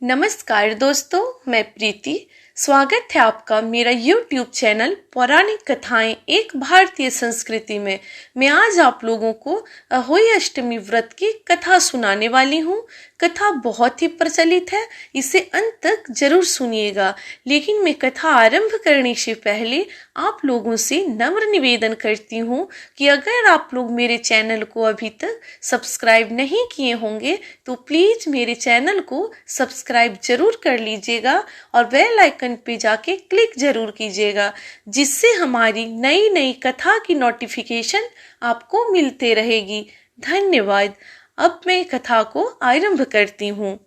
नमस्कार दोस्तों, मैं प्रीति। स्वागत है आपका मेरा YouTube चैनल पौराणिक कथाएं एक भारतीय संस्कृति में। मैं आज आप लोगों को अहोई अष्टमी व्रत की कथा सुनाने वाली हूँ। कथा बहुत ही प्रचलित है, इसे अंत तक जरूर सुनिएगा। लेकिन मैं कथा आरंभ करने से पहले आप लोगों से नम्र निवेदन करती हूँ कि अगर आप लोग मेरे चैनल को अभी तक सब्सक्राइब नहीं किए होंगे तो प्लीज मेरे चैनल को सब्सक्राइब जरूर कर लीजिएगा और बेल आइकन पे जाके क्लिक जरूर कीजिएगा, जिससे हमारी नई नई कथा की नोटिफिकेशन आपको मिलते रहेगी। धन्यवाद। अब मैं कथा को आरंभ करती हूँ।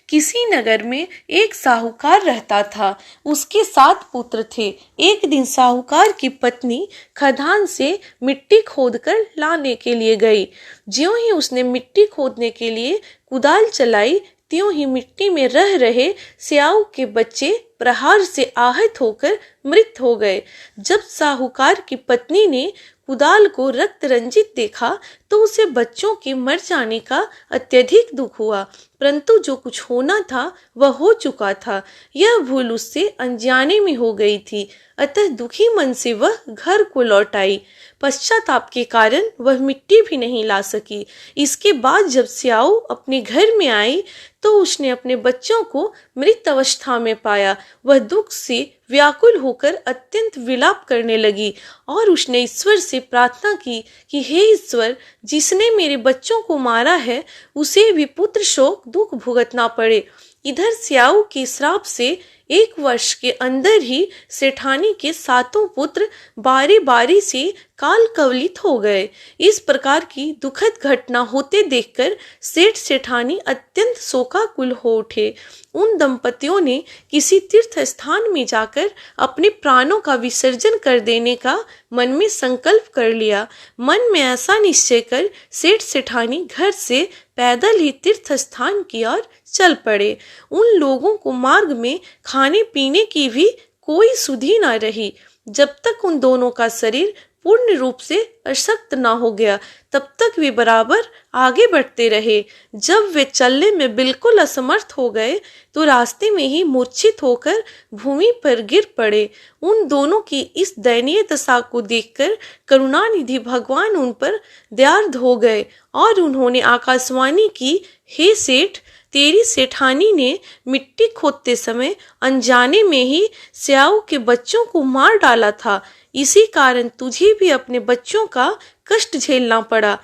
किसी नगर में एक साहूकार रहता था। उसके 7 पुत्र थे। एक दिन साहूकार की पत्नी खदान से मिट्टी खोदकर लाने के लिए गई। ज्यों ही उसने मिट्टी खोदने के लिए कुदाल चलाई, त्यों ही मिट्टी में रह रहे स्याऊ के बच्चे प्रहार से आहत होकर मृत हो गए। जब साहूकार की पत्नी ने कुदाल को रक्त रंजित देखा तो उसे बच्चों के मर जाने का अत्यधिक दुख हुआ, परंतु जो कुछ होना था वह हो चुका था। यह भूल उससे अनजाने में हो गई थी, अतः दुखी मन से वह घर को लौट आई। पश्चाताप के कारण वह मिट्टी भी नहीं ला सकी। इसके बाद जब स्याऊ अपने घर में आई तो उसने अपने बच्चों को मृत अवस्था में पाया। वह दुख से व्याकुल होकर अत्यंत विलाप करने लगी और उसने ईश्वर से प्रार्थना की कि हे ईश्वर, जिसने मेरे बच्चों को मारा है उसे भी पुत्र शोक दुख भुगतना पड़े। इधर स्याऊ के श्राप से 1 वर्ष के अंदर ही सेठानी के 7 पुत्र बारी बारी से काल कवलित हो गए। इस प्रकार की दुखद घटना होते देखकर सेठ सेठानी अत्यंत शोकाकुल हो उठे। उन दंपतियों ने किसी तीर्थ स्थान में जाकर अपने प्राणों का विसर्जन कर देने का मन में संकल्प कर लिया। मन में ऐसा निश्चय कर सेठ सेठानी घर से पैदल ही तीर्थ स्थान की ओर चल पड़े। उन लोगों को मार्ग में खाने पीने की भी कोई सुधि न रही। जब तक उन दोनों का शरीर पूर्ण रूप से अशक्त न हो गया तब तक वे बराबर आगे बढ़ते रहे। जब वे चलने में बिल्कुल असमर्थ हो गए तो रास्ते में ही मूर्छित होकर भूमि पर गिर पड़े। उन दोनों की इस दयनीय दशा को देखकर करुणानिधि भगवान उन पर दयार्द हो गए और उन्होंने आकाशवाणी की, हे सेठ, तेरी सेठानी ने मिट्टी खोदते समय अनजाने में ही स्याऊ के बच्चों को मार डाला था। इसी कारण तुझे भी अपने बच्चों का कष्ट झेलना पड़ा।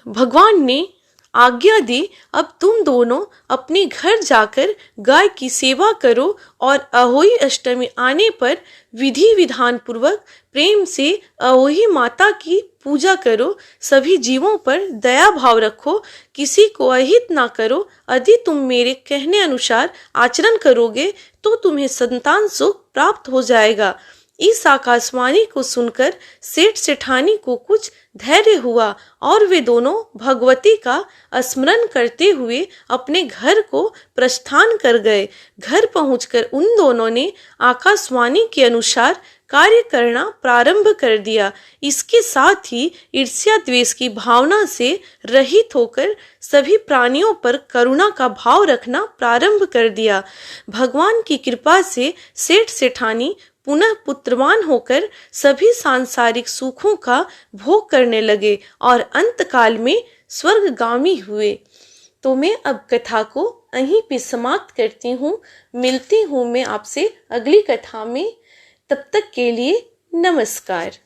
भगवान ने आज्ञा दी, अब तुम दोनों अपने घर जाकर गाय की सेवा करो और अहोई अष्टमी आने पर विधि विधान पूर्वक प्रेम से अहोई माता की पूजा करो। सभी जीवों पर दया भाव रखो, किसी को अहित ना करो। यदि तुम मेरे कहने अनुसार आचरण करोगे तो तुम्हें संतान सुख प्राप्त हो जाएगा। इस आकाशवाणी को सुनकर सेठ सेठानी को कुछ धैर्य हुआ और वे दोनों भगवती का स्मरण करते हुए अपने घर को प्रस्थान कर गए। घर पहुंचकर उन दोनों ने आकाशवाणी के अनुसार कार्य करना प्रारंभ कर दिया। इसके साथ ही ईर्ष्या द्वेष की भावना से रहित होकर सभी प्राणियों पर करुणा का भाव रखना प्रारंभ कर दिया। भगवान की कृपा से सेठ सेठानी पुनः पुत्रवान होकर सभी सांसारिक सुखों का भोग करने लगे और अंतकाल में स्वर्गगामी हुए। तो मैं अब कथा को यहीं पे समाप्त करती हूँ। मिलती हूँ मैं आपसे अगली कथा में। तब तक के लिए नमस्कार।